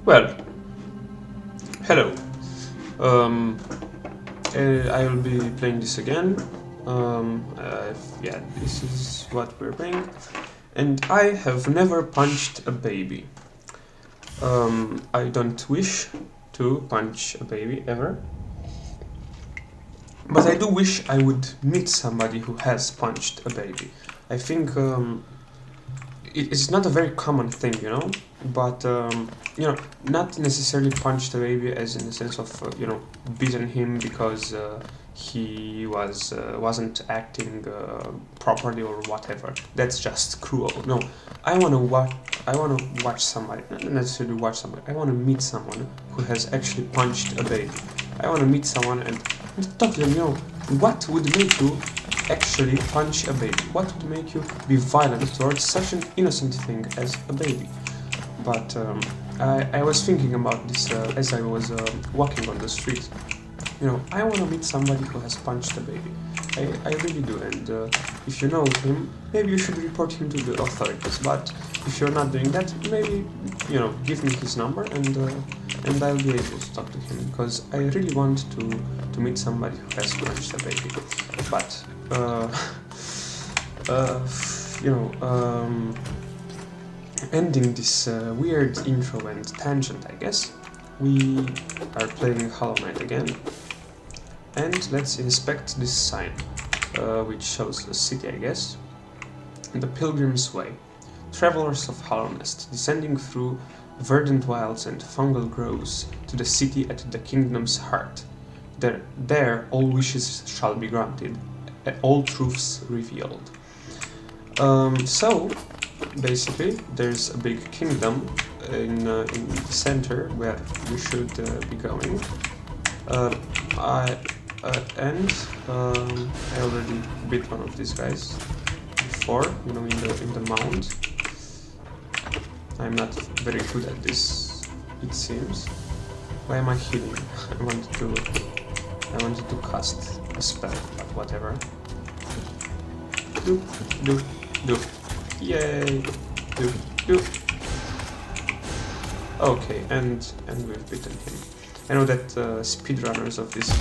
Well, hello. Um, I will be playing this again. Yeah, this is what we're playing. And I have never punched a baby. I don't wish to punch a baby ever. But I do wish I would meet somebody who has punched a baby. I think it's not a very common thing, but not necessarily punched the baby as in the sense of beaten him because he wasn't acting properly or whatever. That's just cruel. No, I want to watch somebody, not necessarily watch somebody. I want to meet someone who has actually punched a baby. I want to meet someone and talk to them. What would make you actually punch a baby? What would make you be violent towards such an innocent thing as a baby? But I was thinking about this as I was walking on the street. I want to meet somebody who has punched a baby. I really do, and if you know him, maybe you should report him to the authorities. But if you're not doing that, maybe give me his number and I'll be able to talk to him because I really want to meet somebody who has punched a baby. But uh, you know, ending this weird intro and tangent, I guess, we are playing Hollow Knight again. And let's inspect this sign, which shows a city, I guess. The Pilgrim's Way. Travelers of Hallownest, descending through verdant wilds and fungal groves to the city at the kingdom's heart. There all wishes shall be granted, all truths revealed. So, basically, there's a big kingdom in the center where we should be going. I already beat one of these guys before, in the mount. I'm not very good at this, it seems. Why am I healing? I wanted to cast a spell, but whatever. Do. Yay! Do. Okay, and we've beaten him. I know that speedrunners of this.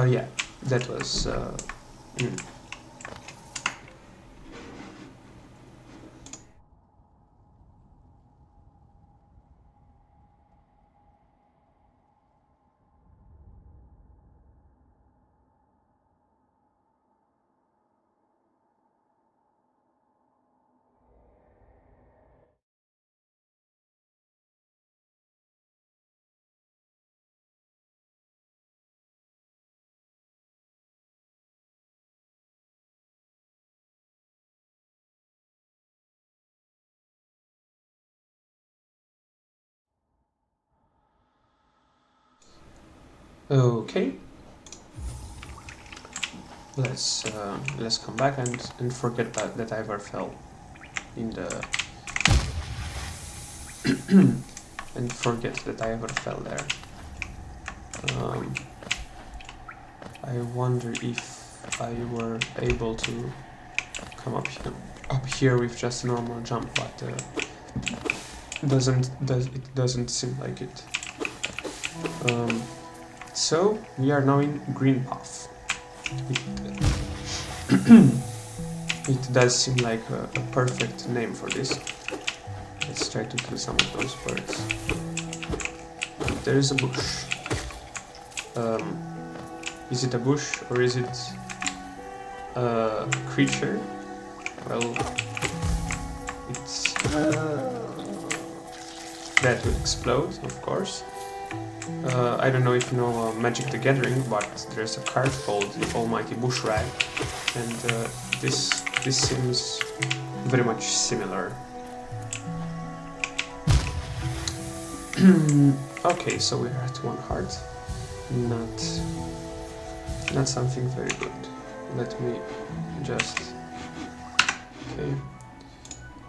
Yeah, that was. Okay. Let's come back and forget that I ever fell in the and forget that I ever fell there. I wonder if I were able to come up here with just a normal jump, but it doesn't seem like it. So we are now in Green Path. It does seem like a perfect name for this. Let's try to kill some of those birds. There is a bush. Is it a bush or is it a creature? Well, it's that will explode, of course. I don't know if you know Magic the Gathering, but there's a card called the Almighty Bushrag, and this seems very much similar. Okay, so we're at 1 heart. Not something very good. Let me just... Okay.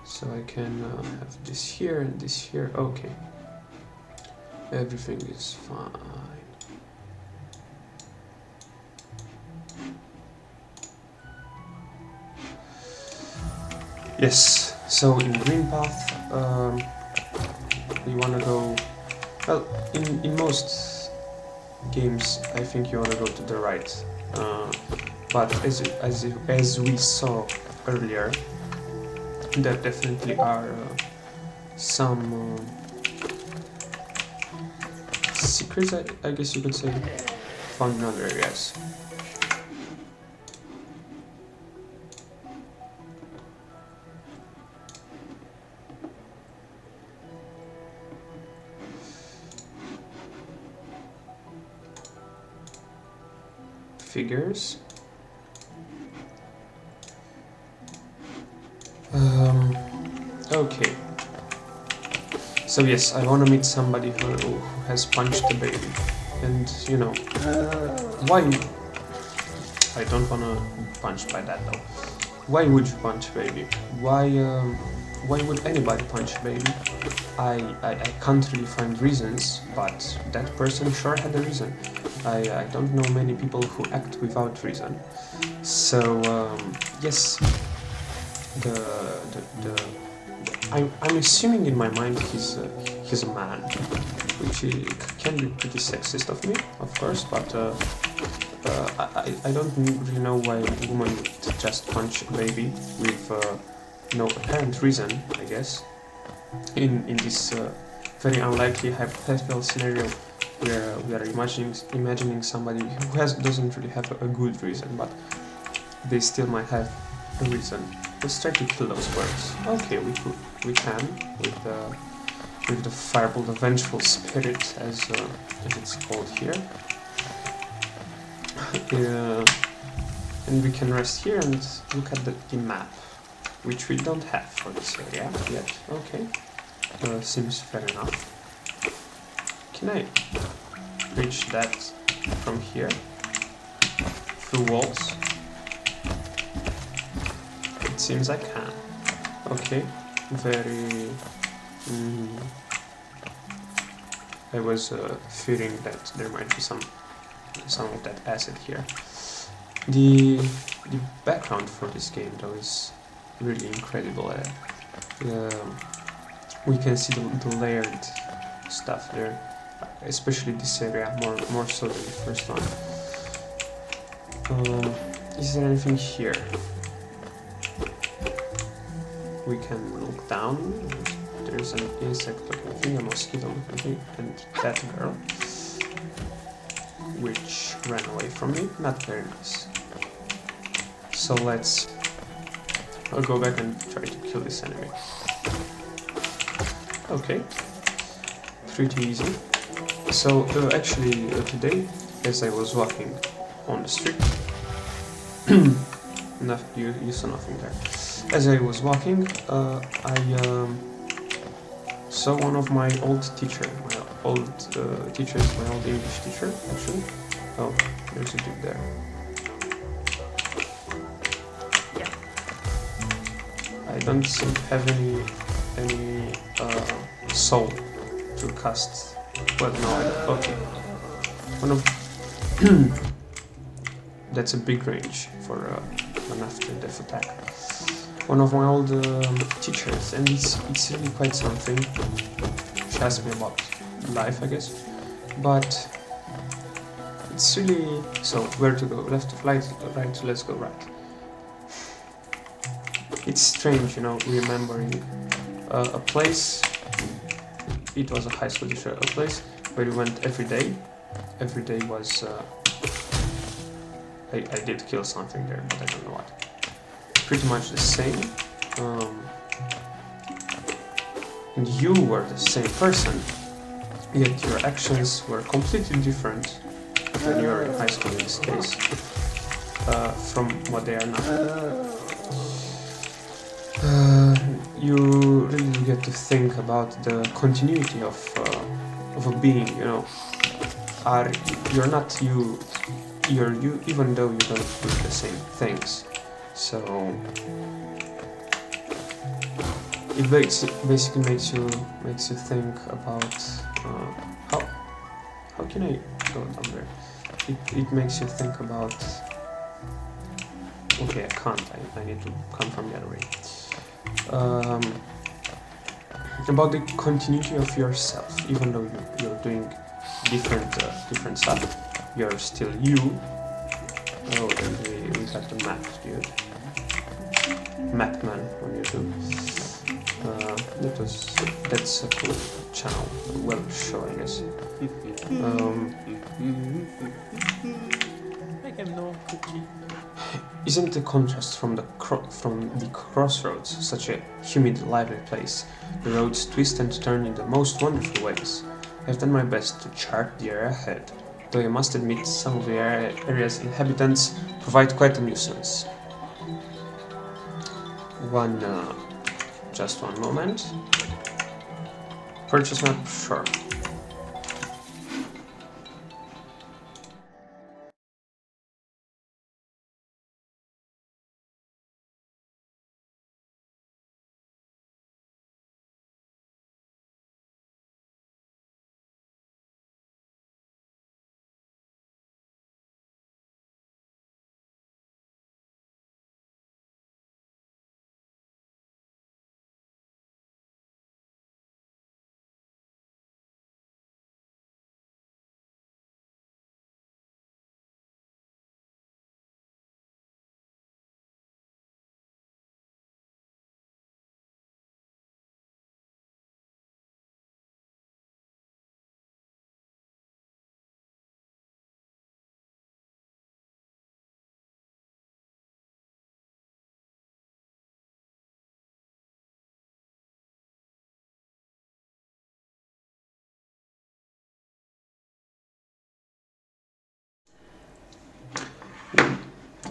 So I can have this here and this here. Okay. Everything is fine. Yes. So in green path, we wanna go. Well, in most games, I think you wanna go to the right. But as we saw earlier, there definitely are some secrets, I guess you could say, found in other areas. Figures. Okay. So yes, I want to meet somebody who has punched a baby, and you know, why? I don't want to be punched by that though. Why would you punch a baby? Why would anybody punch a baby? I can't really find reasons, but that person sure had a reason. I don't know many people who act without reason. So yes, I'm assuming in my mind he's a man, which can be pretty sexist of me, of course, but I don't really know why a woman would just punch a baby with no apparent reason, I guess, in this very unlikely hypothetical scenario where we are imagining somebody who doesn't really have a good reason, but they still might have a reason. Let's try to kill those birds. Okay, we can with the Firebolt, the Vengeful Spirit, as it's called here. And we can rest here and look at the map, which we don't have for this area yet. Okay, seems fair enough. Can I reach that from here through walls? It seems I can. Okay, very. I was fearing that there might be some of that acid here. The background for this game though is really incredible. We can see the layered stuff there, especially this area more so than the first one. Is there anything here? We can look down. There's an insect looking thing, a mosquito looking thing, and that girl, which ran away from me. Not very nice. So I'll go back and try to kill this enemy. Okay, pretty easy. So actually today, as I was walking on the street, you saw nothing there. As I was walking, I saw one of my old teachers, my old English teacher, actually. Oh, there's a dude there. Yeah. I don't seem to have any soul to cast. Well, no, I don't. Okay. One of that's a big range for an after-death attack. One of my old teachers, and it's really quite something. She asked me about life, I guess, but it's really so. Where to go? Left to right, let's go right. It's strange, you know, remembering a place. It was a high school teacher, a place where we went every day. Every day was. I did kill something there, but I don't know what. Pretty much the same. And you were the same person, yet your actions were completely different when you were in high school in this case, from what they are now. You really get to think about the continuity of a being, you know. You're not you, you're you, even though you don't do the same things. So it basically makes you think about how can I go down there? It makes you think about. Okay, I can't. I need to come from the other way. um, about the continuity of yourself. Even though you're doing different stuff, you're still you. Oh, and we got the map, dude. Mapman on YouTube. That's a cool channel. Well, show, I guess. Isn't the contrast from the crossroads such a humid, lively place? The roads twist and turn in the most wonderful ways. I've done my best to chart the area ahead, though I must admit some of the area's inhabitants provide quite a nuisance. Just one moment. Purchase map, sure.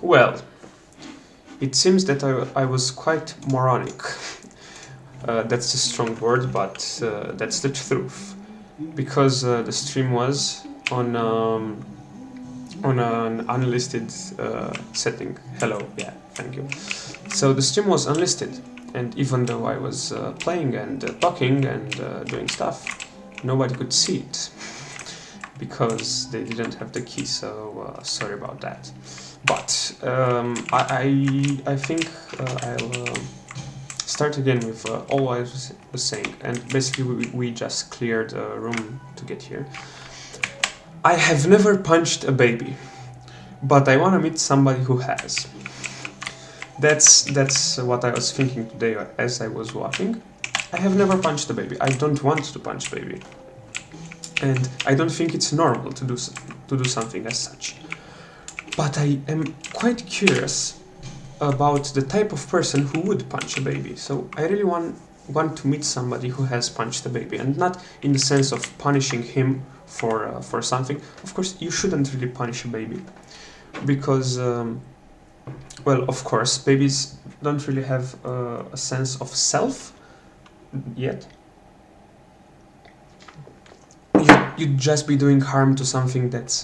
Well, it seems that I was quite moronic. That's a strong word, but that's the truth. Because the stream was on an unlisted setting. Hello, yeah, thank you. So the stream was unlisted, and even though I was playing and talking and doing stuff, nobody could see it because they didn't have the key. So sorry about that. But I think I'll start again with all I was saying, and basically we just cleared a room to get here. I have never punched a baby, but I want to meet somebody who has. That's what I was thinking today as I was walking. I have never punched a baby. I don't want to punch a baby, and I don't think it's normal to do something as such. But I am quite curious about the type of person who would punch a baby. So I really want to meet somebody who has punched a baby, and not in the sense of punishing him for something. Of course, you shouldn't really punish a baby, because well, of course, babies don't really have a sense of self yet. You'd just be doing harm to something that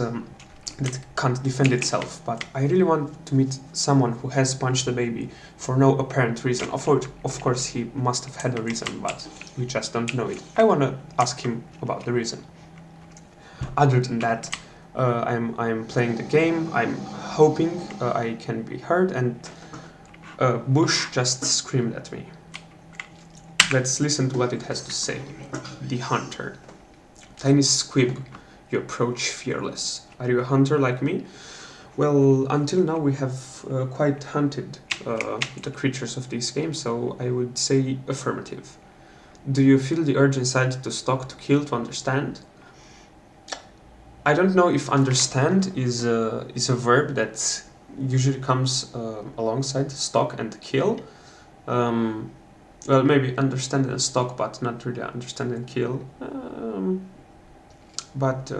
can't defend itself. But I really want to meet someone who has punched a baby for no apparent reason. Of course, he must have had a reason, but we just don't know it. I want to ask him about the reason. Other than that, I'm playing the game. I'm hoping I can be heard, and Bush just screamed at me. Let's listen to what it has to say. The Hunter. Tiny squib, you approach fearless. Are you a hunter like me? Well, until now we have quite hunted the creatures of this game, so I would say affirmative. Do you feel the urge inside to stalk, to kill, to understand? I don't know if understand is a verb that usually comes alongside stalk and kill. Well, maybe understand and stalk, but not really understand and kill. But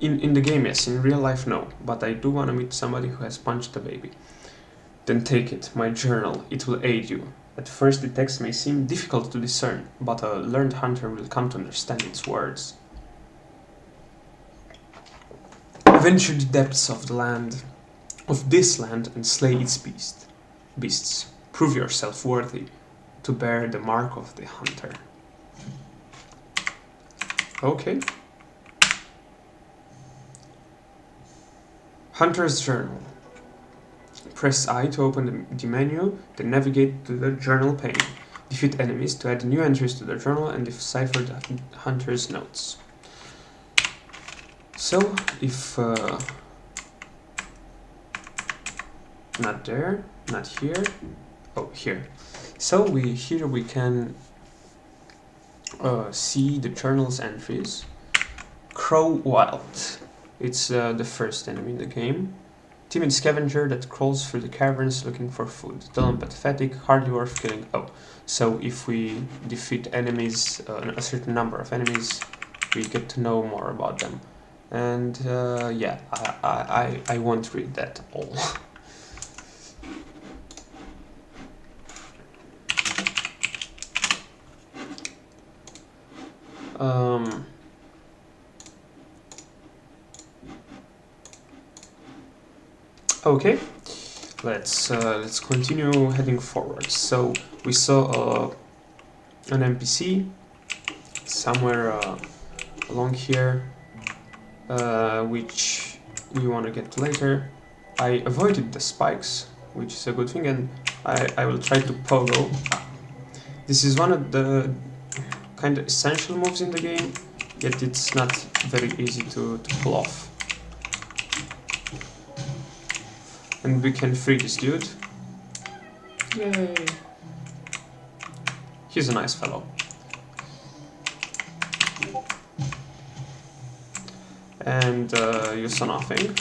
in the game, yes. In real life, no. But I do want to meet somebody who has punched a baby. Then take it, my journal. It will aid you. At first, the text may seem difficult to discern, but a learned hunter will come to understand its words. Venture the depths of the land, of this land, and slay its beasts. Prove yourself worthy to bear the mark of the hunter. Okay. Hunter's Journal. Press I to open the menu, then navigate to the journal pane. Defeat enemies to add new entries to the journal and decipher the hunter's notes. So, if... not there, not here, oh, here. So here we can see the journal's entries. Crow Wild. It's the first enemy in the game. Timid scavenger that crawls through the caverns looking for food. Dull and pathetic, hardly worth killing. Oh, so if we defeat enemies, a certain number of enemies, we get to know more about them. And yeah, I won't read that all. Okay, let's continue heading forward. So we saw an NPC somewhere along here, which we want to get later. I avoided the spikes, which is a good thing, and I will try to pogo. This is one of the kind of essential moves in the game, yet it's not very easy to pull off. And we can free this dude. Yay! He's a nice fellow. And you saw nothing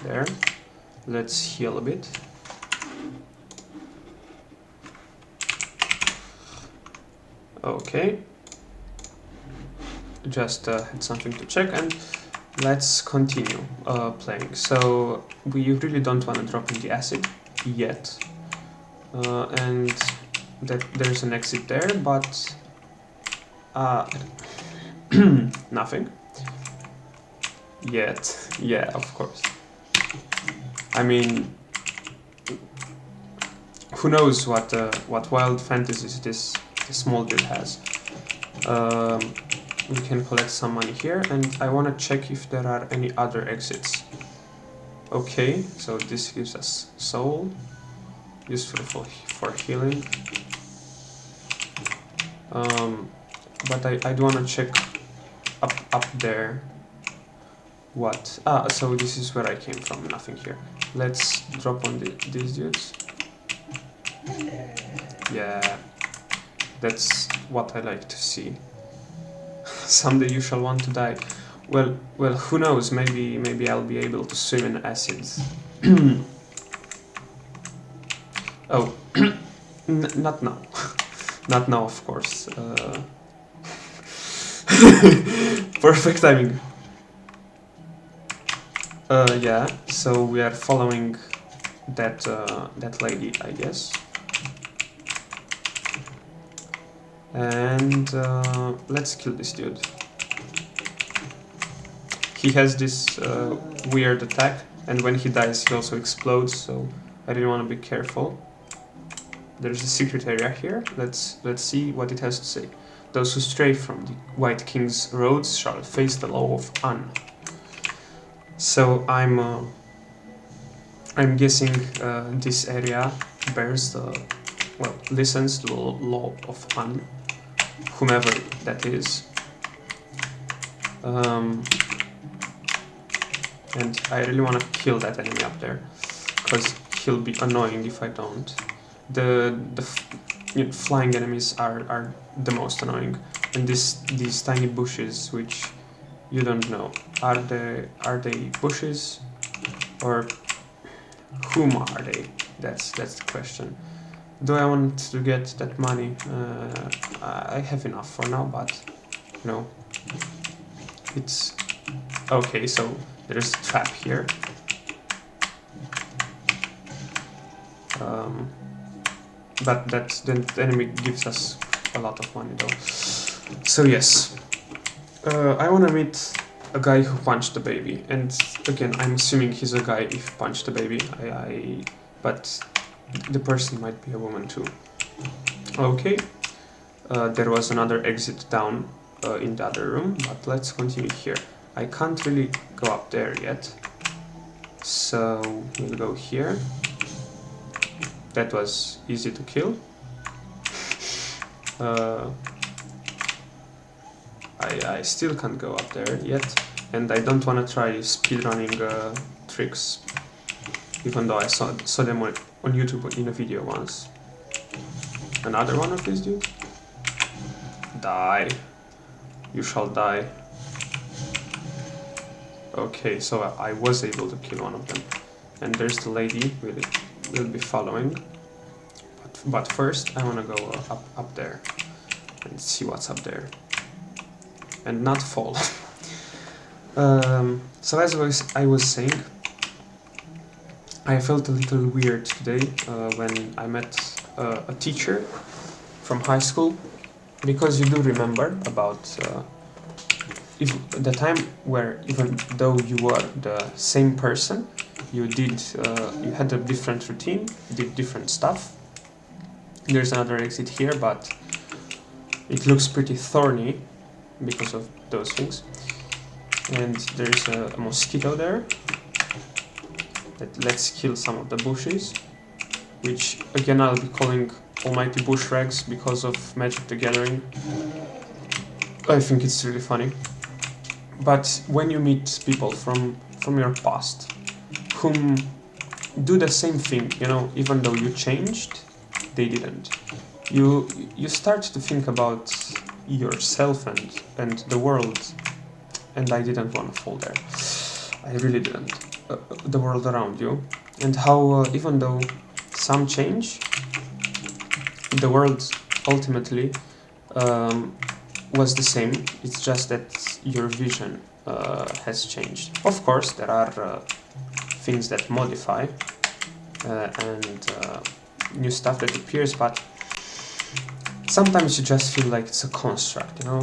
there. Let's heal a bit. Okay. Just had something to check, and let's continue playing. So we really don't want to drop in the acid yet, and that there's an exit there, but nothing yet. Yeah, of course. I mean, who knows what wild fantasies this small dude has. We can collect some money here, and I want to check if there are any other exits. Okay, so this gives us soul, useful for healing. But I do want to check up there. What? So this is where I came from, nothing here. Let's drop on these dudes. Yeah, that's what I like to see. Someday you shall want to die. Well, who knows? Maybe I'll be able to swim in acids. Oh, not now. Not now, of course. Perfect timing. Yeah. So we are following that lady, I guess. And let's kill this dude. He has this weird attack, and when he dies he also explodes, so I really want to be careful. There's a secret area here. Let's see what it has to say. Those who stray from the White King's roads shall face the law of An. So I'm guessing this area bears the, well, listens to the law of An, whomever that is. And I really want to kill that enemy up there, because he'll be annoying if I don't. The flying enemies are the most annoying, and these tiny bushes, which you don't know, are they bushes, or whom are they? That's the question. Do I want to get that money? I have enough for now, but you know, it's okay. So there's a trap here. But the enemy gives us a lot of money though. So yes, I want to meet a guy who punched the baby, and again, I'm assuming he's a guy if he punched the baby. But the person might be a woman too. Okay, there was another exit down in the other room, but let's continue here. I can't really go up there yet, so we'll go here. That was easy to kill. I still can't go up there yet, and I don't want to try speedrunning tricks, even though I saw them on YouTube in a video once. Another one of these dudes? Die. You shall die. Okay, so I was able to kill one of them. And there's the lady we'll be following. But first I want to go up there and see what's up there. And not fall. So as I was saying, I felt a little weird today when I met a teacher from high school, because you do remember about the time where even though you were the same person, you had a different routine, did different stuff. There's another exit here, but it looks pretty thorny because of those things. And there's a mosquito there. Let's kill some of the bushes, which again I'll be calling Almighty Bush Rags because of Magic the Gathering. I think it's really funny. But when you meet people from your past whom do the same thing, you know, even though you changed, they didn't. You start to think about yourself and the world, and I didn't want to fall there. I really didn't. The world around you, and how even though some change, the world ultimately was the same. It's just that your vision has changed. Of course, there are things that modify and new stuff that appears, but sometimes you just feel like it's a construct, you know?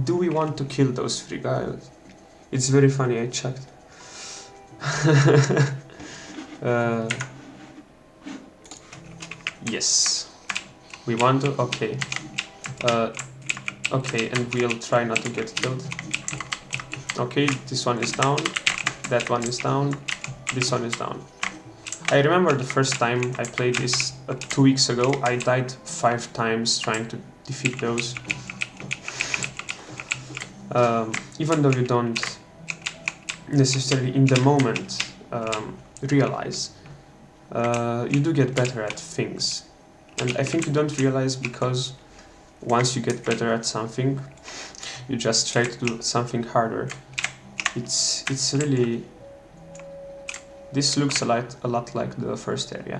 Do we want to kill those 3 guys? It's very funny, I checked. Yes. We want to? Okay. Okay, and we'll try not to get killed. Okay, this one is down. That one is down. This one is down. I remember the first time I played this 2 weeks ago, I died 5 times trying to defeat those. Even though you don't necessarily in the moment realize, you do get better at things. And I think you don't realize because once you get better at something, you just try to do something harder. It's really... This looks a lot like the first area.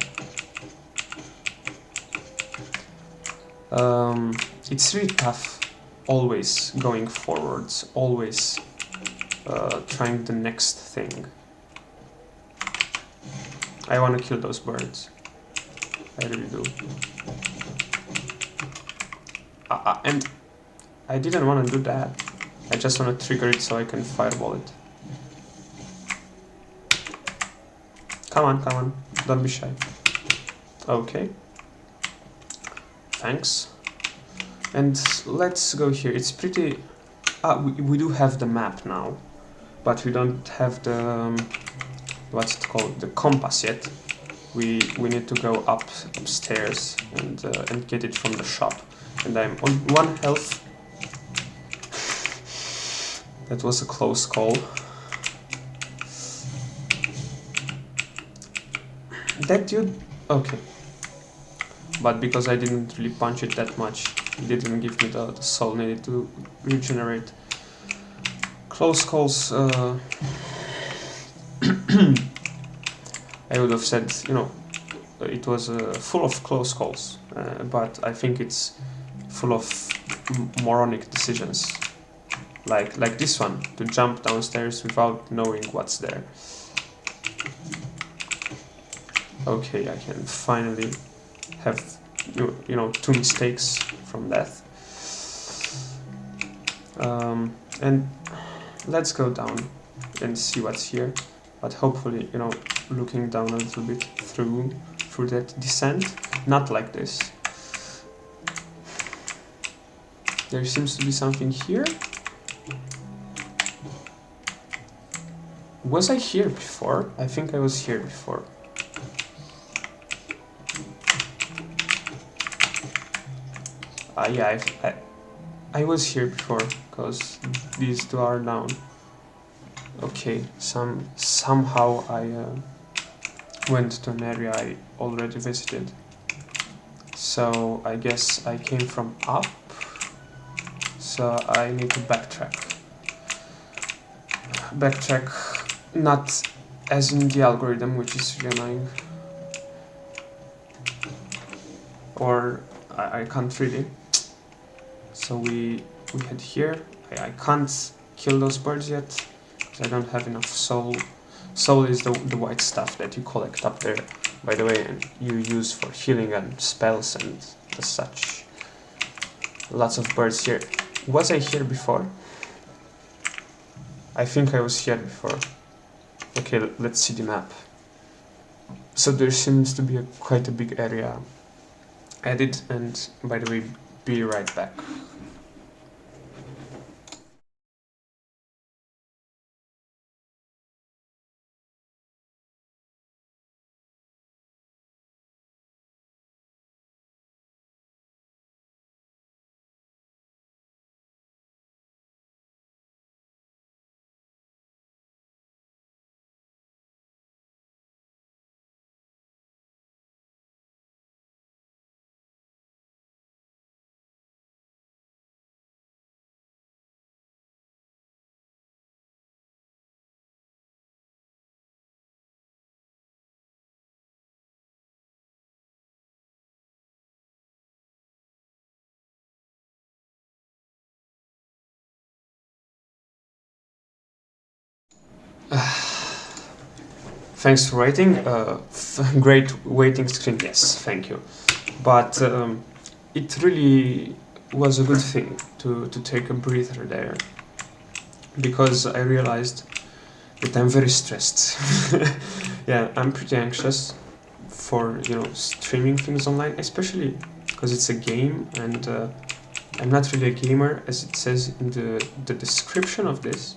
It's really tough, always going forwards, always trying the next thing. I want to kill those birds. I really do. And I didn't want to do that. I just want to trigger it so I can fireball it. Come on, don't be shy. Okay. Thanks. And let's go here. It's pretty... we do have the map now, but we don't have the... what's it called? The compass yet. We need to go upstairs and get it from the shop. And I'm on 1 health. That was a close call. That dude? Okay. But because I didn't really punch it that much, it didn't give me the soul needed to regenerate. Close calls, I would have said, you know, it was full of close calls, but I think it's full of moronic decisions. Like this one, to jump downstairs without knowing what's there. Okay, I can finally have, you know, 2 mistakes from death. And let's go down and see what's here. But hopefully, you know, looking down a little bit through that descent, not like this. There seems to be something here. Was I here before? I think I was here before. Yeah, I was here before, because these two are down. Okay, somehow I went to an area I already visited. So I guess I came from up, so I need to backtrack. Backtrack, not as in the algorithm, which is really annoying. Or I can't really. So we head here. I can't kill those birds yet, because I don't have enough soul. Soul is the white stuff that you collect up there, by the way, and you use for healing and spells and such. Lots of birds here. Was I here before? I think I was here before. Okay, let's see the map. So there seems to be quite a big area added, and by the way, be right back. Thanks for waiting. Great waiting screen, yes, thank you. But it really was a good thing to take a breather there, because I realized that I'm very stressed. Yeah, I'm pretty anxious for, streaming things online, especially because it's a game, and I'm not really a gamer, as it says in the description of this.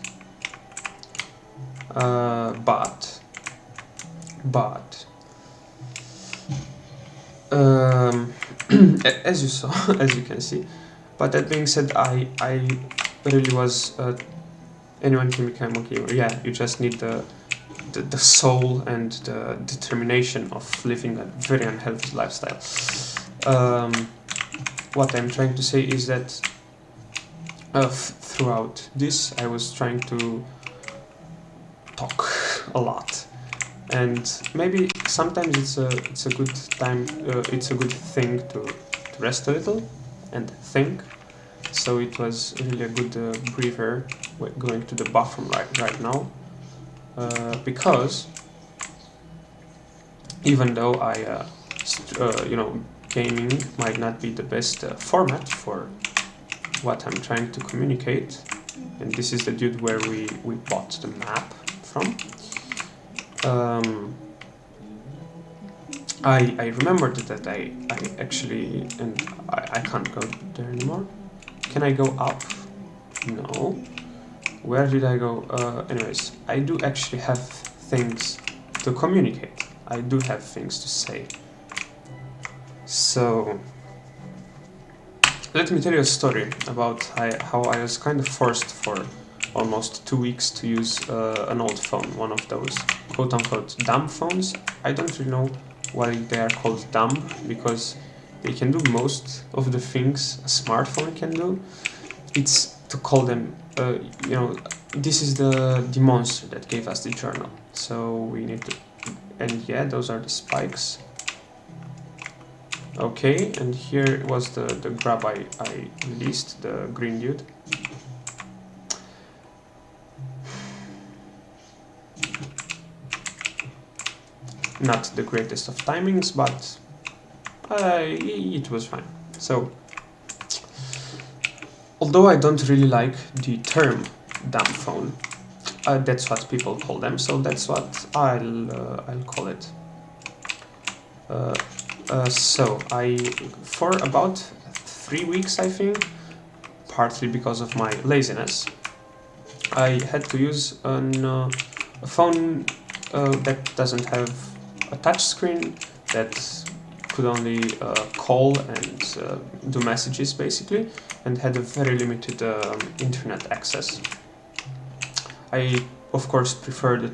But as you saw, as you can see. But that being said, I really was. Anyone can become a gamer. Yeah, you just need the soul and the determination of living a very unhealthy lifestyle. What I'm trying to say is that throughout this, I was trying to talk a lot, and maybe sometimes it's a good time. It's a good thing to rest a little and think. So it was really a good breather going to the bathroom right now, because even though gaming might not be the best format for what I'm trying to communicate, and this is the dude where we bought the map from. I remembered that I actually, and I can't go there anymore. Can I go up? No. Where did I go? Anyways, I do actually have things to communicate. I do have things to say. So, let me tell you a story about how I was kind of forced for almost 2 weeks to use an old phone, one of those quote-unquote dumb phones. I don't really know why they are called dumb, because they can do most of the things a smartphone can do. It's to call them, this is the monster that gave us the journal. So we need to, and yeah, those are the spikes. Okay, and here was the grab I released, the green dude. Not the greatest of timings, but it was fine. So, although I don't really like the term dumb phone, that's what people call them, so that's what I'll call it. So for about 3 weeks, I think, partly because of my laziness, I had to use a phone that doesn't have a touch screen, that could only call and do messages basically, and had a very limited internet access. I of course prefer the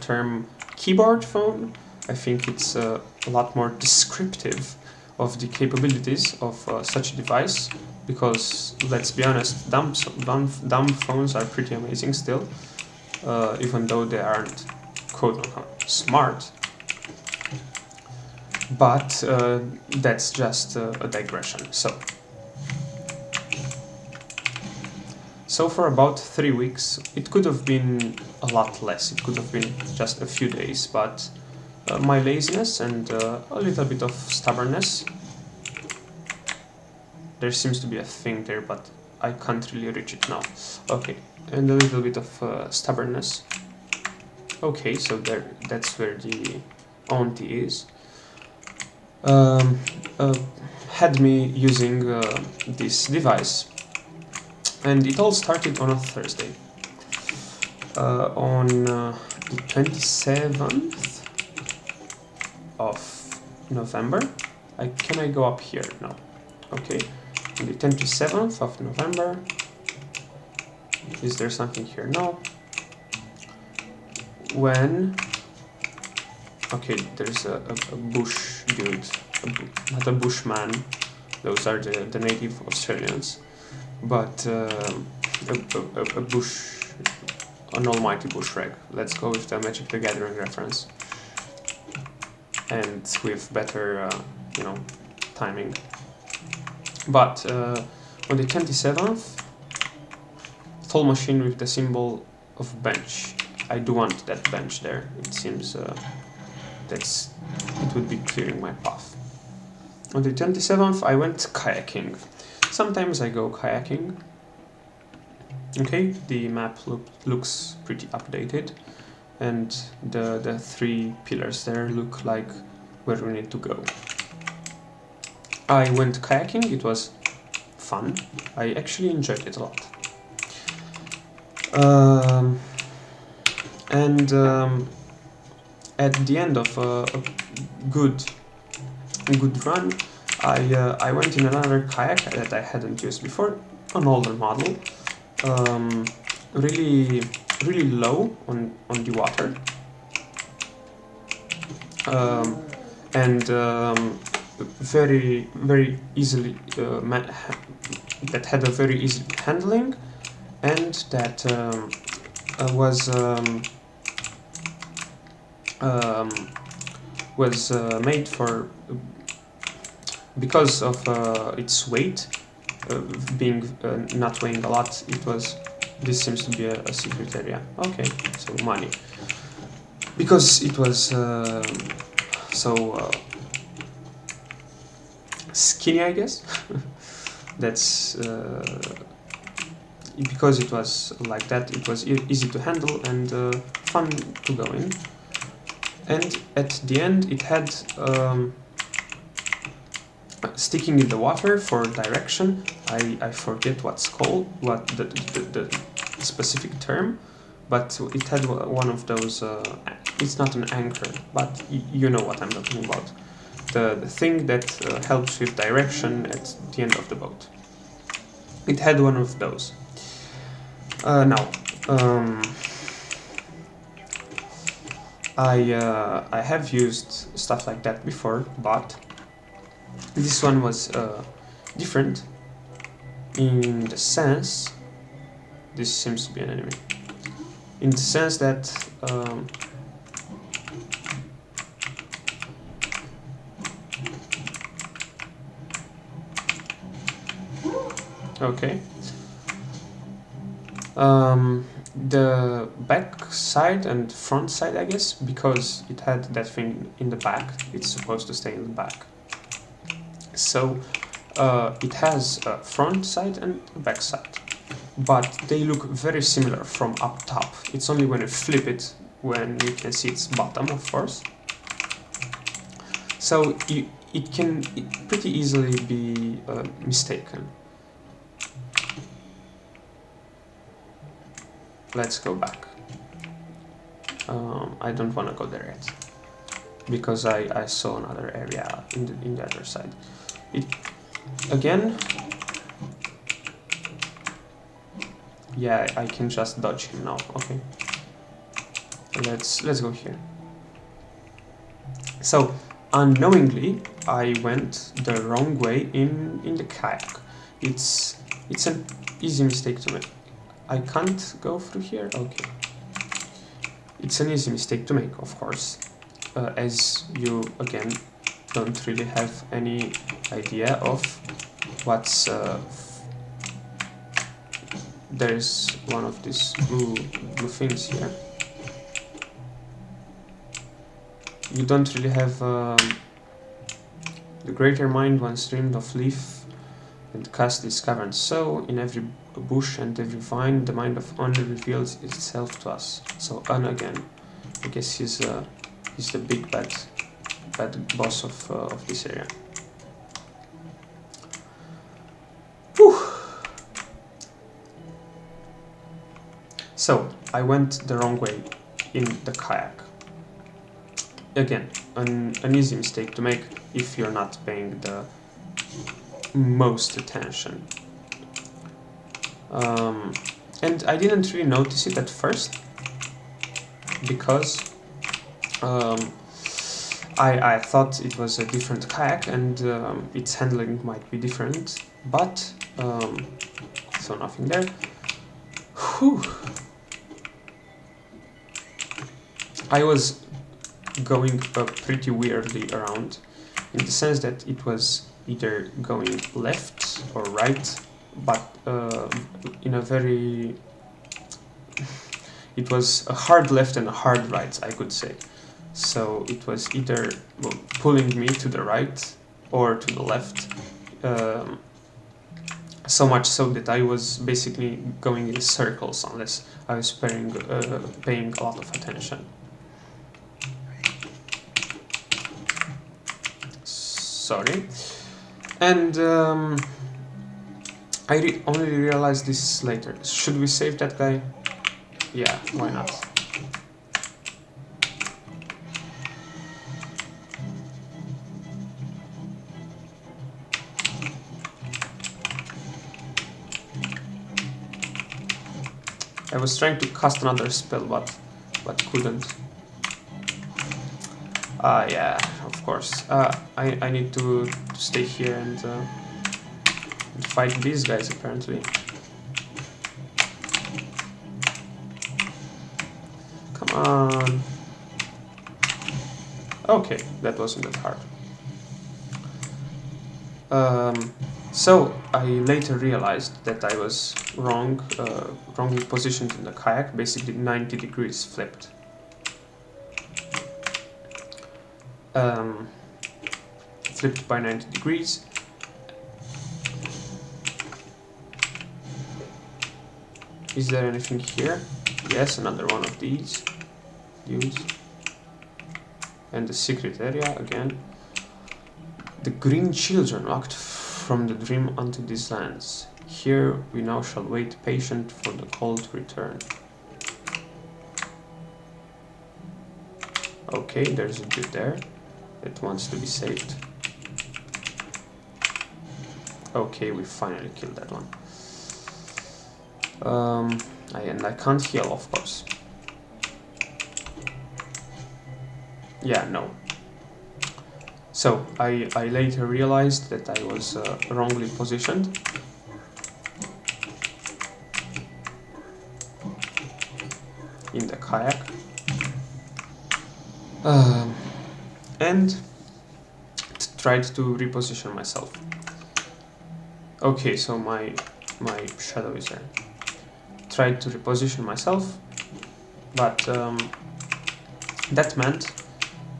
term keyboard phone. I think it's a lot more descriptive of the capabilities of such a device, because let's be honest, dumb phones are pretty amazing still, even though they aren't quote-unquote smart. But that's just a digression. So for about 3 weeks, it could have been a lot less, it could have been just a few days, but my laziness and a little bit of stubbornness, there seems to be a thing there, but I can't really reach it now. Okay, and a little bit of stubbornness. Okay, so that's where the Onti is. Had me using this device, and it all started on a Thursday. On the 27th of November. Can I go up here? No. Okay. On the 27th of November. Is there something here? No. When... Okay, there's a bush dude. Not a bushman. Those are the native Australians. But a bush... An almighty bush reg. Let's go with the Magic the Gathering reference. And with better, timing. But on the 27th, tall machine with the symbol of bench. I do want that bench there. It seems it would be clearing my path. On the 27th, I went kayaking. Sometimes I go kayaking. Okay, the map looks pretty updated, and the 3 pillars there look like where we need to go. I went kayaking, it was fun. I actually enjoyed it a lot. At the end of a good run, I went in another kayak that I hadn't used before, an older model, really low on the water, and very easily that had a very easy handling, and that was made for, because of its weight, being not weighing a lot. This seems to be a secret area. Okay, so money, because it was so skinny, I guess. That's because it was like that. It was easy to handle and fun to go in. And at the end, it had sticking in the water for direction. I forget what the specific term, but it had one of those. It's not an anchor, but you know what I'm talking about. The thing that helps with direction at the end of the boat. It had one of those. Now, I have used stuff like that before, but this one was different in the sense. This seems to be an enemy. In the sense that okay. The back side and front side, I guess, because it had that thing in the back, it's supposed to stay in the back. So it has a front side and a back side, but they look very similar from up top. It's only when you flip it when you can see its bottom, of course. So it can pretty easily be mistaken. Let's go back. I don't want to go there yet. because I saw another area in the other side. It again. Yeah, I can just dodge him now. Okay. Let's go here. So unknowingly I went the wrong way in the kayak. It's an easy mistake to make. I can't go through here? Okay. It's an easy mistake to make, of course, as you, again, don't really have any idea of what's... there's one of these blue things here. You don't really have... the greater mind once dreamed of leaf and cast these caverns. So, in every bush and every vine, the mind of An reveals itself to us. So An again, I guess he's the big bad boss of this area. Whew. So I went the wrong way in the kayak. Again, an easy mistake to make if you're not paying the most attention. And I didn't really notice it at first because I thought it was a different kayak and its handling might be different, but so nothing there. Whew. I was going pretty weirdly around, in the sense that it was either going left or right, but in a very... it was a hard left and a hard right, I could say. So it was either pulling me to the right or to the left, so much so that I was basically going in circles unless I was paying a lot of attention. Sorry. And I only realized this later. Should we save that guy? Yeah, why not? I was trying to cast another spell, but couldn't. Yeah, of course. I need to stay here and fight these guys, apparently. Come on. Okay, that wasn't that hard. So I later realized that I was wrongly positioned in the kayak, basically 90 degrees flipped. Flipped by 90 degrees. Is there anything here? Yes, another one of these dudes. And the secret area again. The green children walked from the dream unto these lands. Here we now shall wait patient for the call to return. Okay, there's a dude there that wants to be saved. Okay, we finally killed that one. And I can't heal, of course. Yeah, no. So, I later realized that I was wrongly positioned. In the kayak. And tried to reposition myself. Okay, so my shadow is there. Tried to reposition myself, but that meant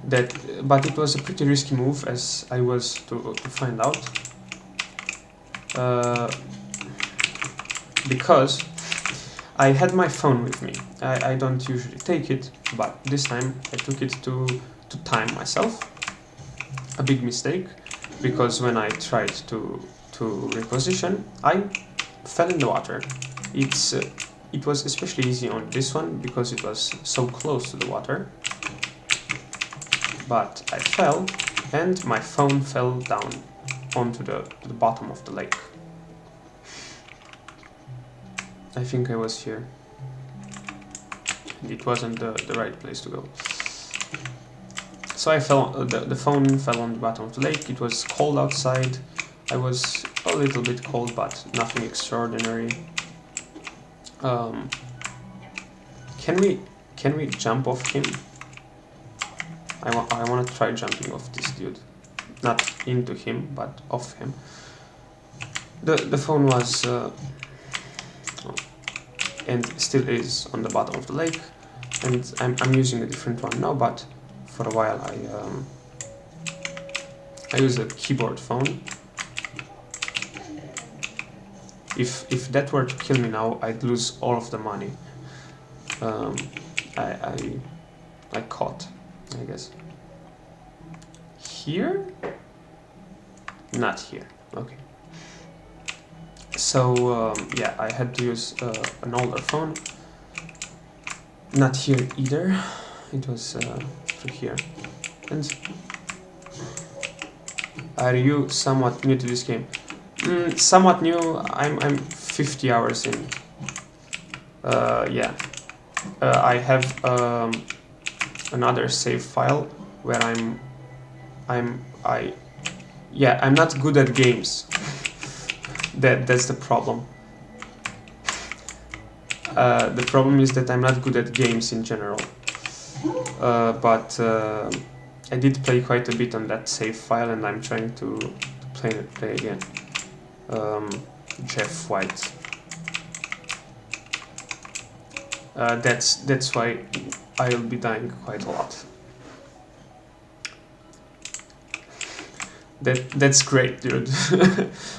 that, but it was a pretty risky move, as I was to find out, because I had my phone with me. I don't usually take it, but this time I took it to time myself. A big mistake, because when I tried to reposition, I fell in the water. It was especially easy on this one because it was so close to the water. but I fell, and my phone fell down onto the bottom of the lake. I think I was here. It wasn't the right place to go. So I fell. The phone fell on the bottom of the lake. It was cold outside. I was a little bit cold, but nothing extraordinary. Can we jump off him? I want to try jumping off this dude, not into him, but off him. The phone was and still is on the bottom of the lake, and I'm using a different one now, but for a while I use a keyboard phone. If that were to kill me now, I'd lose all of the money I caught, I guess. Here? Not here. Okay. So yeah, I had to use an older phone. Not here either. It was through here. And are you somewhat new to this game? Somewhat new. I'm 50 hours in. Yeah. I have another save file where I'm not good at games. That's the problem. The problem is that I'm not good at games in general. But I did play quite a bit on that save file, and I'm trying to play again. Jeff White. That's why I'll be dying quite a lot. That's great, dude.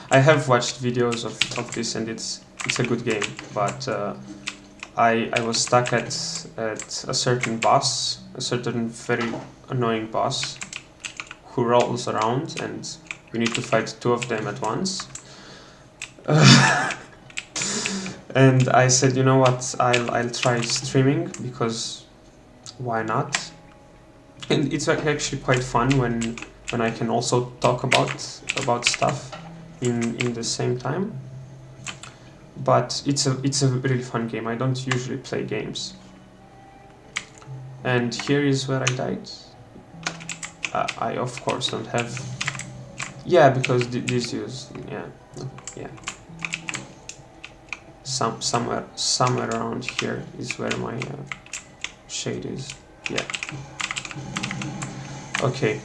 I have watched videos of this, and it's a good game, but I was stuck at a certain boss, a certain very annoying boss who rolls around, and we need to fight two of them at once. And I said, you know what, I'll try streaming, because why not? And it's actually quite fun when I can also talk about stuff in the same time. But it's a really fun game. I don't usually play games. And here is where I died. I of course don't have. Yeah, because this is yeah. Somewhere around here is where my shade is. Yeah. Okay.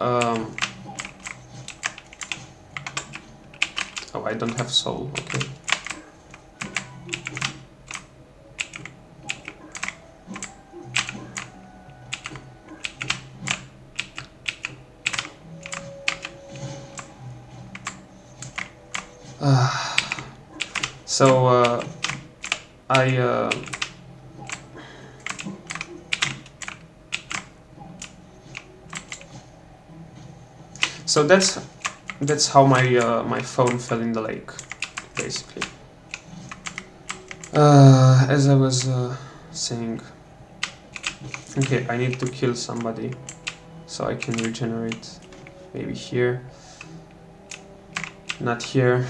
Oh, I don't have soul. Okay. So so that's how my phone fell in the lake, basically. As I was saying, okay, I need to kill somebody so I can regenerate. Maybe here. Not here.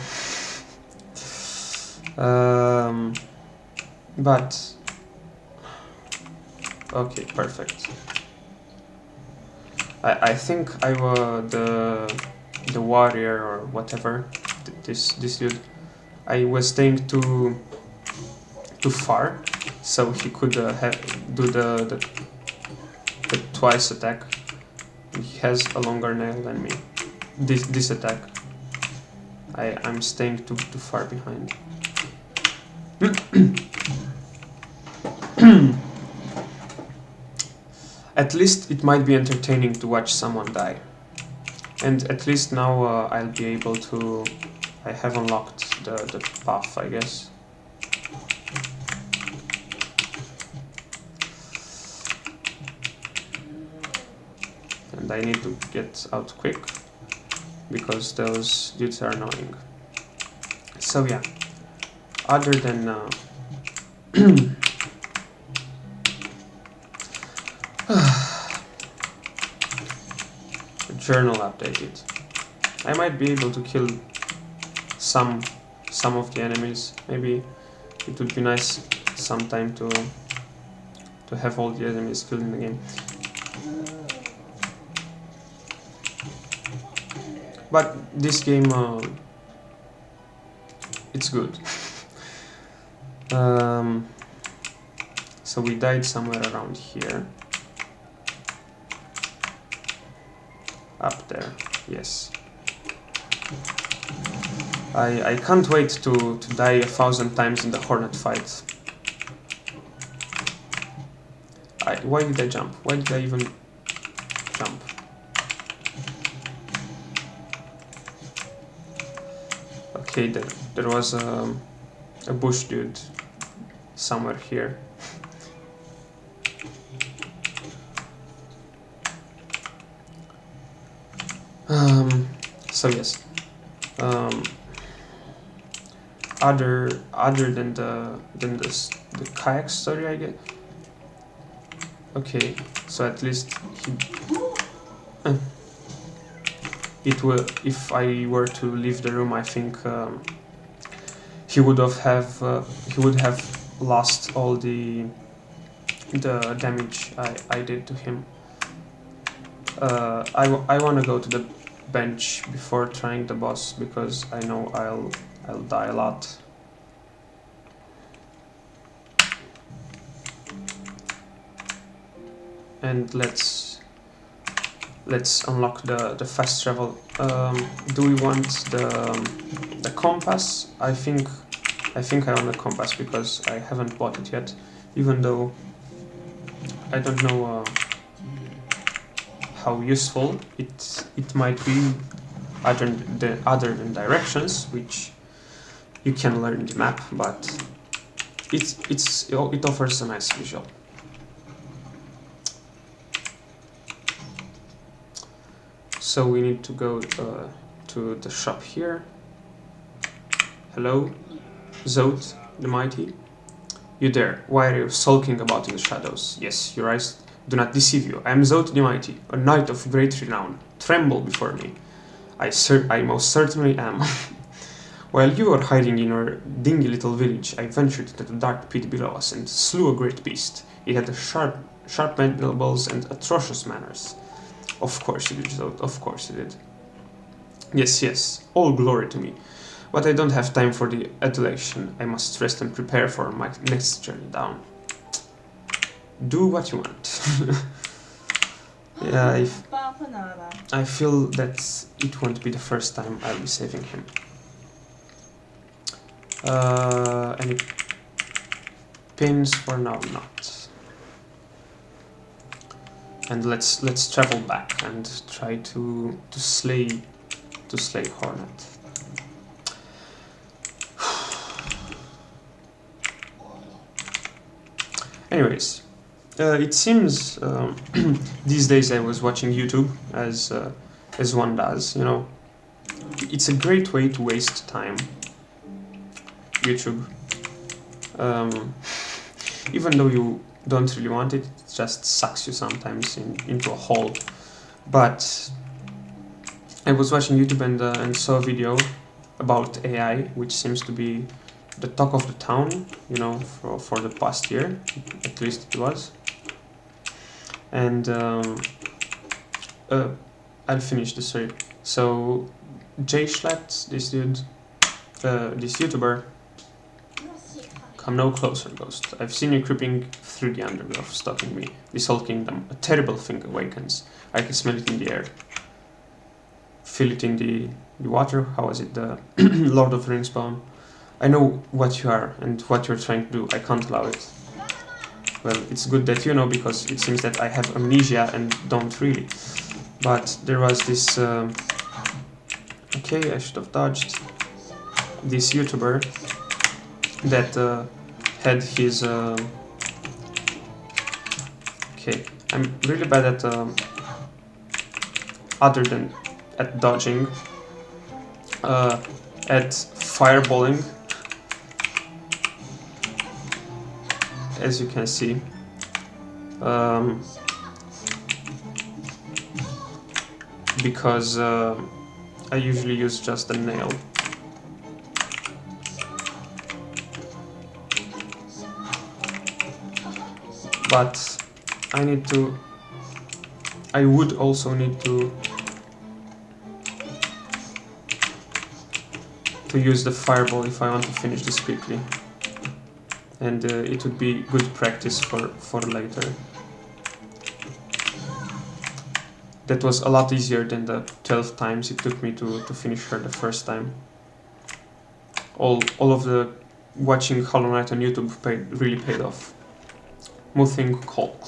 But okay, perfect. I think I was the warrior or whatever. This dude. I was staying too far, so he could do the twice attack. He has a longer nail than me. This attack. I'm staying too far behind. At least it might be entertaining to watch someone die. And at least now I'll be able to... I have unlocked the buff, I guess. And I need to get out quick, because those dudes are annoying. So yeah, other than journal updated. I might be able to kill some of the enemies. Maybe it would be nice sometime to have all the enemies killed in the game. But this game, it's good. So we died somewhere around here. Up there, yes. I can't wait to die 1,000 times in the Hornet fight. Why did I jump? Why did I even jump? Okay, there was a bush dude somewhere here. So yes. Other than the kayak story, I get. Okay, so at least it will. If I were to leave the room, I think he would have lost all the damage I did to him. I want to go to the bench before trying the boss because I know I'll die a lot. And let's unlock the fast travel. Do we want the compass? I think I want the compass because I haven't bought it yet, even though I don't know how useful it might be other than directions, which you can learn in the map, but it offers a nice visual. So we need to go to the shop here. Hello, Zote the Mighty. You there? Why are you sulking about in the shadows? Yes, your eyes do not deceive you. I am Zote the Mighty, a knight of great renown. Tremble before me. I most certainly am. While you were hiding in your dingy little village, I ventured into the dark pit below us and slew a great beast. It had sharp mandibles and atrocious manners. Of course you did, Zote, of course you did. Yes, all glory to me. But I don't have time for the adulation. I must rest and prepare for my next journey down. Do what you want. Yeah, I feel that it won't be the first time I'll be saving him. Any pins for now? Not. And let's travel back and try to slay Hornet. Anyways, it seems these days I was watching YouTube as one does. You know, it's a great way to waste time. YouTube, even though you don't really want it, it just sucks you sometimes into a hole. But I was watching YouTube and saw a video about AI, which seems to be the talk of the town, you know, for the past year, at least it was. And I'll finish the story. So Jay Schlatt, this dude, this YouTuber. Come no closer, Ghost. I've seen you creeping through the undergrowth, stalking me. This whole kingdom, a terrible thing awakens. I can smell it in the air. Feel it in the water. How was it? The Lord of the Rings poem. I know what you are and what you're trying to do. I can't allow it. Well, it's good that you know, because it seems that I have amnesia and don't really. But there was this... okay, I should have dodged. This YouTuber that had his... okay, I'm really bad at... other than at dodging, at fireballing, as you can see. because I usually use just a nail. But I would also need to use the fireball if I want to finish this quickly. And it would be good practice for later. That was a lot easier than the 12 times it took me to finish her the first time. All of the watching Hollow Knight on YouTube really paid off. Moving cloak.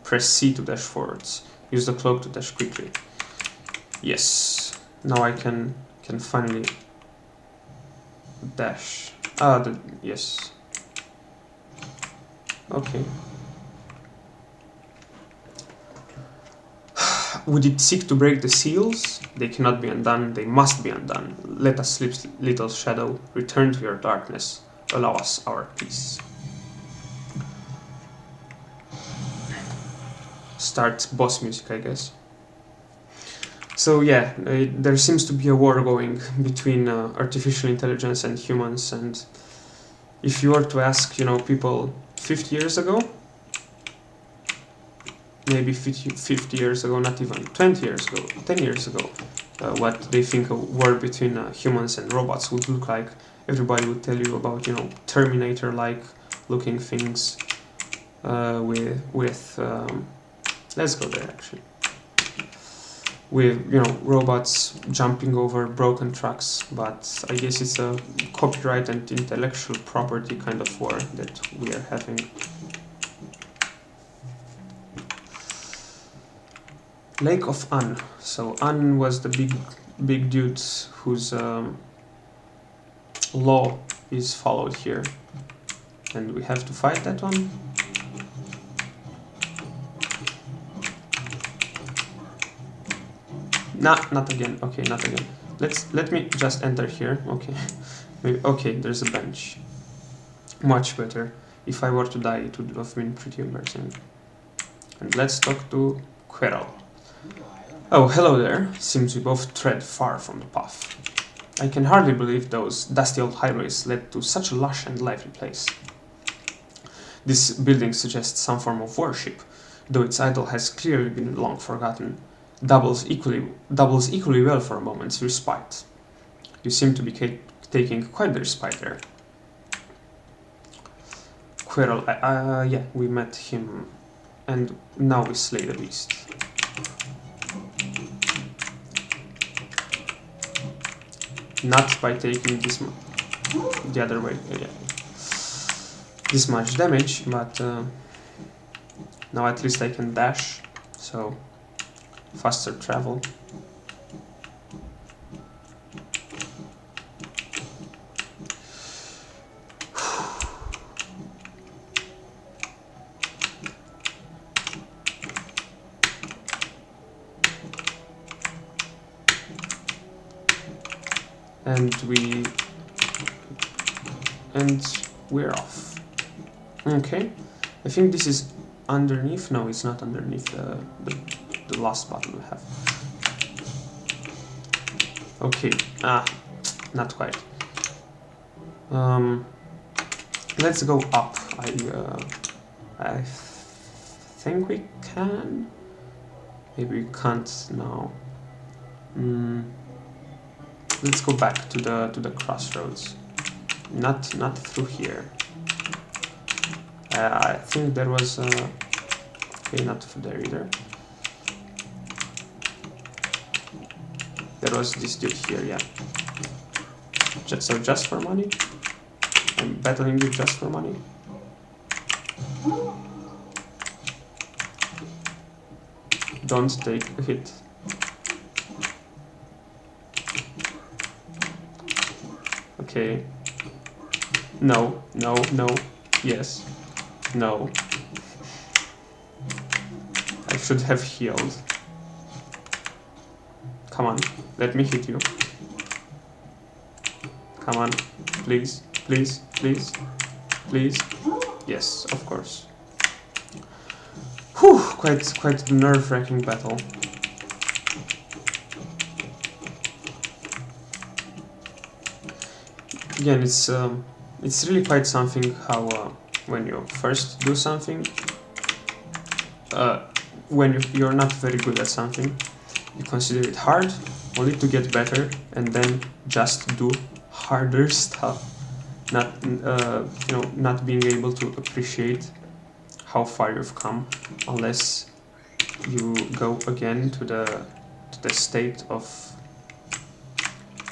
Press C to dash forwards. Use the cloak to dash quickly. Yes. Now I can finally dash. Yes. Okay. Would it seek to break the seals? They cannot be undone, they must be undone. Let us sleep, little shadow, return to your darkness. Allow us our peace. Start boss music, I guess. So yeah, there seems to be a war going between artificial intelligence and humans, and if you were to ask, people 50 years ago, maybe 50 years ago, not even 20 years ago, 10 years ago, what they think a war between humans and robots would look like, everybody would tell you about, Terminator-like looking things with let's go there actually. With, robots jumping over broken trucks, but I guess it's a copyright and intellectual property kind of war that we are having. Lake of An. So An was the big dude whose law is followed here, and we have to fight that one. Not again. Okay, not again. Let me just enter here. Okay, maybe. Okay, there's a bench. Much better. If I were to die, it would have been pretty embarrassing. And let's talk to Quirrell. Oh, hello there. Seems we both tread far from the path. I can hardly believe those dusty old highways led to such a lush and lively place. This building suggests some form of worship, though its idol has clearly been long forgotten. Doubles equally well for a moment's respite. You seem to be taking quite the respite there. Quirrell, yeah, we met him, and now we slay the beast. Not by taking the other way, yeah. This much damage, but now at least I can dash, so faster travel. And we're off. Okay, I think this is underneath. No, it's not underneath the last button we have. Okay, not quite. Let's go up. I think we can. Maybe we can't now. Let's go back to the crossroads. Not through here. I think there was okay, not through there either. There was this dude here, yeah. So just for money? I'm battling you just for money? Don't take a hit. Okay. No, no, no, yes, no. I should have healed. Come on, let me hit you. Come on, please, please, please, please. Yes, of course. Whew, quite a nerve-wracking battle. again, it's really quite something how when you first do something, when you're not very good at something, you consider it hard, only to get better, and then just do harder stuff. Not not being able to appreciate how far you've come, unless you go again to the state of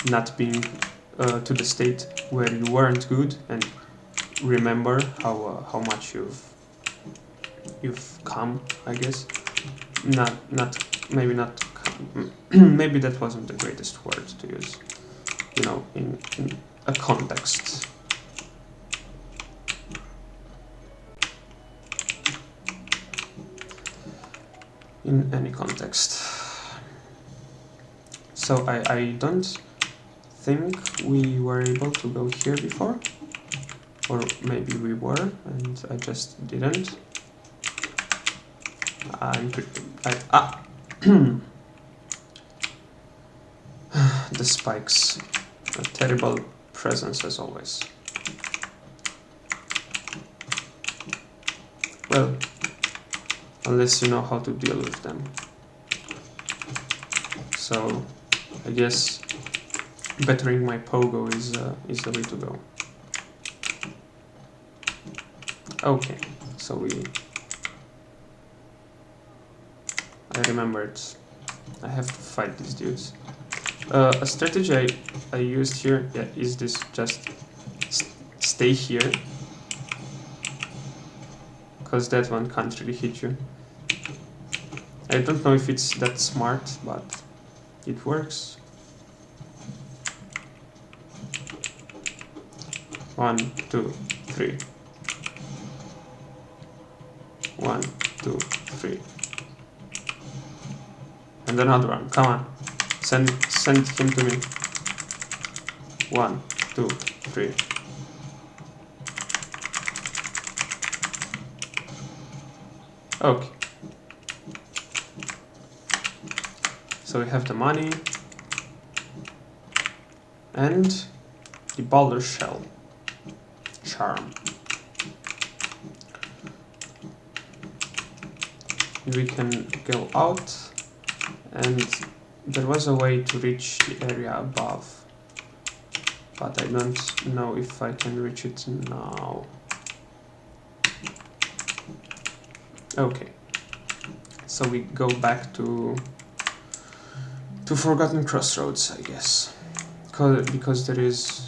not being to the state where you weren't good, and remember how much you've come, I guess. Maybe not come, maybe that wasn't the greatest word to use, in a context. In any context. So I don't think we were able to go here before, or maybe we were and I just didn't. The spikes, a terrible presence as always. Well, unless you know how to deal with them. So I guess bettering my pogo is the way to go. Okay, so I remembered. I have to fight these dudes. A strategy I used here, is this: just stay here, because that one can't really hit you. I don't know if it's that smart, but it works. 1, 2, 3. 1, 2, 3. And another one. Come on. Send him to me. 1, 2, 3. Okay. So we have the money and the boulder shell charm. We can go out, and there was a way to reach the area above, but I don't know if I can reach it now. Okay, so we go back to Forgotten Crossroads, I guess, because there is.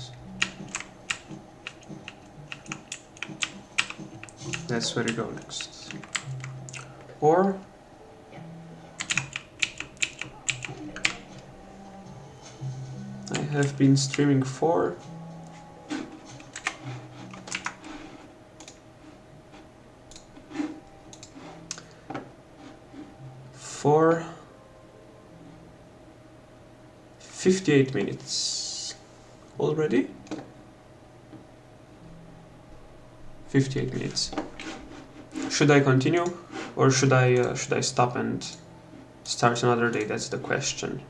That's where we go next. Or I have been streaming for 58 minutes already. 58 minutes. Should I continue, or should I stop and start another day? That's the question.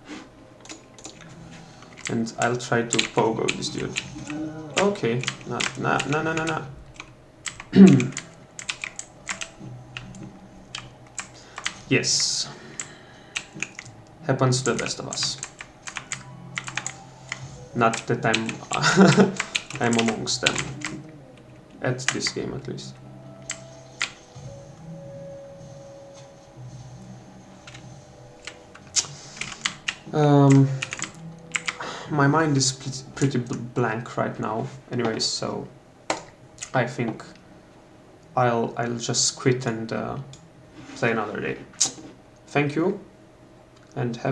And I'll try to pogo this dude. Okay, no. Yes. Happens to the best of us. Not that I'm amongst them. At this game, at least. My mind is pretty blank right now, anyways, so I think I'll just quit and play another day. Thank you, and have